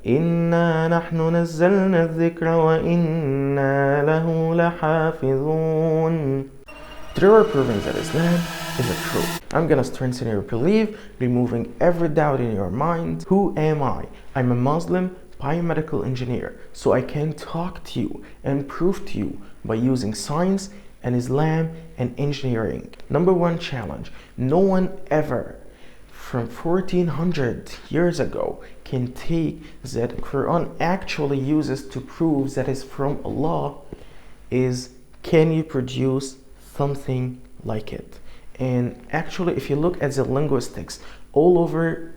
إنا نحن نزلنا الذكر وإنا له لحافظون. Today we're proving that Islam is the truth. I'm gonna strengthen your belief, removing every doubt in your mind. Who am I? I'm a Muslim biomedical engineer, so I can talk to you and prove to you by using science and Islam and engineering. Number one challenge: no one ever from 1400 years ago can take that Quran actually uses to prove that it's from Allah is, can you produce something like it? And actually, if you look at the linguistics all over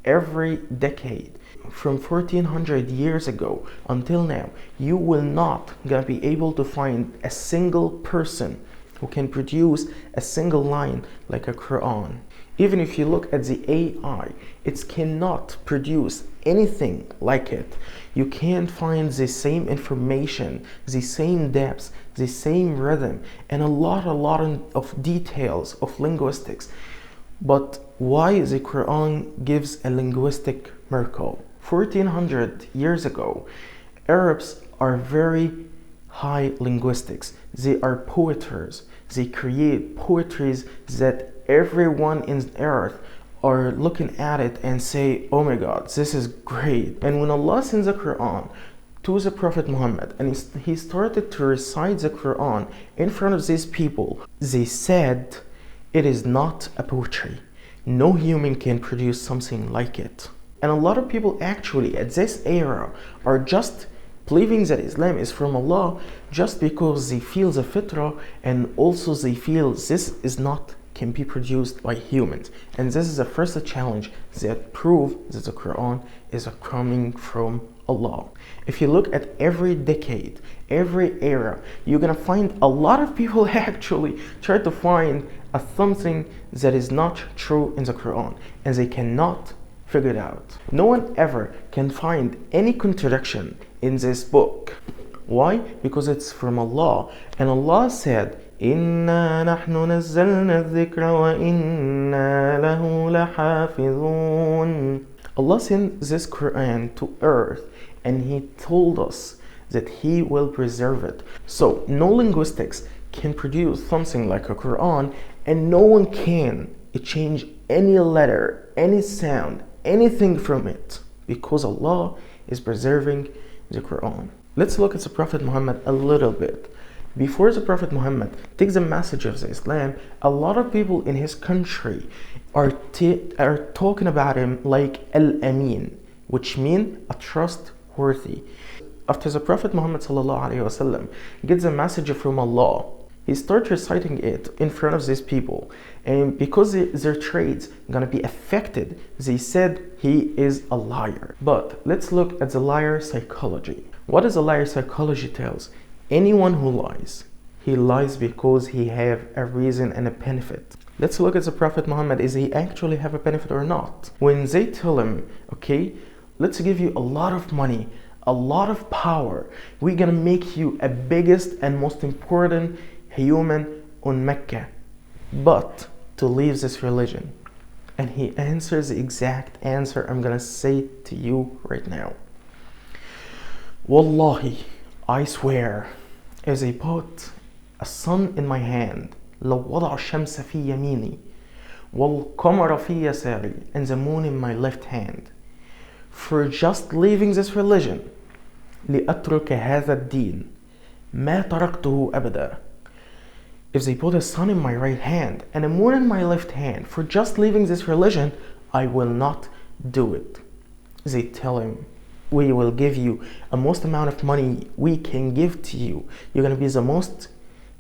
every decade from 1400 years ago until now, you will not gonna be able to find a single person who can produce a single line like a Quran. Even if you look at the AI, it cannot produce anything like it. You can't find the same information, the same depth, the same rhythm, and a lot of details of linguistics. But why the Quran gives a linguistic miracle? 1400 years ago, Arabs are very high linguistics. They are poeters. They create poetries that everyone in earth are looking at it and say, oh my God, this is great. And when Allah sends the Quran to the Prophet Muhammad and he started to recite the Quran in front of these people, they said, it is not a poetry. No human can produce something like it. And a lot of people actually at this era are just believing that Islam is from Allah just because they feel the fitrah, and also they feel this is not can be produced by humans. And this is the first challenge that proves that the Quran is coming from Allah. If you look at every decade, every era, you're gonna find a lot of people actually try to find something that is not true in the Quran, and they cannot figure it out. No one ever can find any contradiction in this book. Why? Because it's from Allah, and Allah said, إِنَّا نَحْنُ نَزَّلْنَا الذِّكْرَ وَإِنَّا لَهُ لَحَافِظُونَ. Allah sent this Quran to earth and He told us that He will preserve it. So no linguistics can produce something like a Quran, and no one can change any letter, any sound, anything from it, because Allah is preserving the Quran. Let's look at the Prophet Muhammad a little bit. Before the Prophet Muhammad takes the message of Islam, a lot of people in his country are talking about him like Al-Amin, which means a trustworthy. After the Prophet Muhammad ﷺ gets a message from Allah, he starts reciting it in front of these people, and because their trades gonna be affected, they said he is a liar. But let's look at the liar psychology. What does the liar psychology tells? Anyone who lies, he lies because he have a reason and a benefit. Let's look at the Prophet Muhammad. Is he actually have a benefit or not? When they tell him, okay, let's give you a lot of money, a lot of power, we're gonna make you a biggest and most important human on Mecca, but to leave this religion. And he answers the exact answer I'm gonna say to you right now. Wallahi, I swear, as I put a sun in my hand, لو وضع الشمس في يميني والقمر في يساري, and the moon in my left hand, for just leaving this religion, لأترك هذا الدين ما تركته أبدا. If they put a sun in my right hand and a moon in my left hand for just leaving this religion, I will not do it. They tell him, we will give you a most amount of money we can give to you. You're going to be the most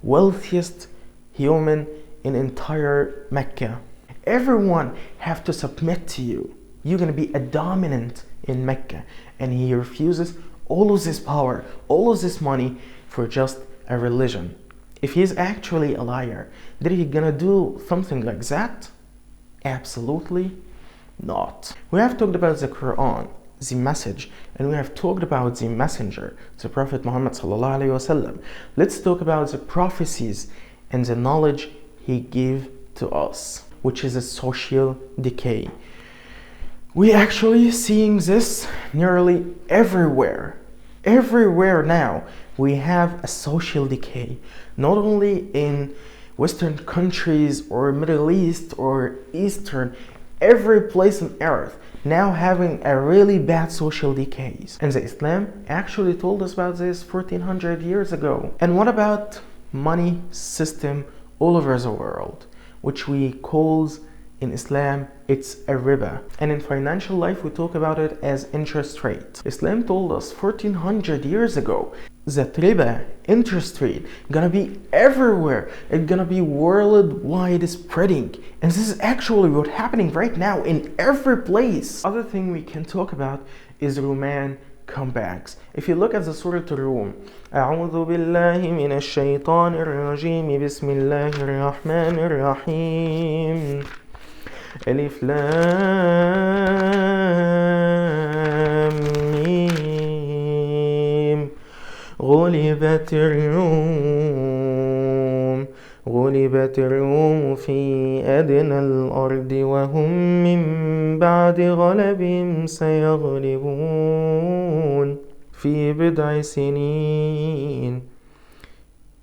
wealthiest human in entire Mecca. Everyone have to submit to you. You're going to be a dominant in Mecca. And he refuses all of this power, all of this money for just a religion. If he's actually a liar, did he gonna do something like that? Absolutely not. We have talked about the Quran, the message, and we have talked about the messenger, the Prophet Muhammad ﷺ. Let's talk about the prophecies and the knowledge he gave to us, which is a social decay. We actually seeing this nearly everywhere. Everywhere now we have a social decay, not only in Western countries or Middle East or Eastern, every place on earth now having a really bad social decays. And the Islam actually told us about this 1400 years ago. And what about money system all over the world, which we calls in Islam it's a riba, and in financial life we talk about it as interest rate. Islam told us 1400 years ago that riba, interest rate, gonna be everywhere. It's gonna be worldwide spreading, and this is actually what's happening right now in every place. Other thing we can talk about is Roman comebacks. If you look at the Surah Al-Rum, أعوذ بالله من الشيطان الرجيم بسم الله الرحمن الرحيم ألف لام ميم غلبت الروم في أدنى الأرض وهم من بعد غلبهم سيغلبون في بضع سنين.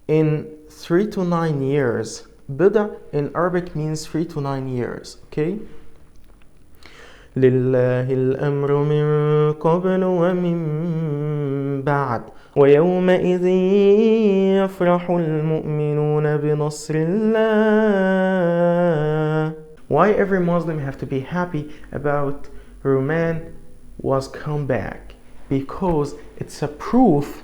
In 3 to 9 years. Bida in Arabic means 3 to 9 years. Okay? لله الأمر من قبل ومن بعد ويومئذ يفرح المؤمنون بنصر الله. Why every Muslim have to be happy about Roman was come back? Because it's a proof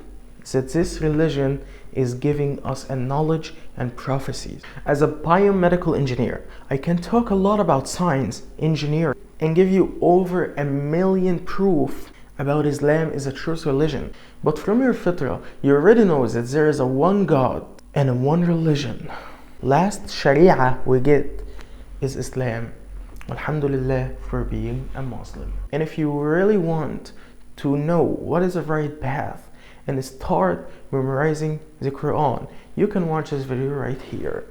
that this religion is giving us a knowledge and prophecies. As a biomedical engineer, I can talk a lot about science, engineering, and give you over 1 million proof about Islam is a true religion. But from your fitra, you already know that there is a one God and a one religion. Last Sharia we get is Islam. Alhamdulillah for being a Muslim. And if you really want to know what is the right path and start memorizing the Quran, you can watch this video right here.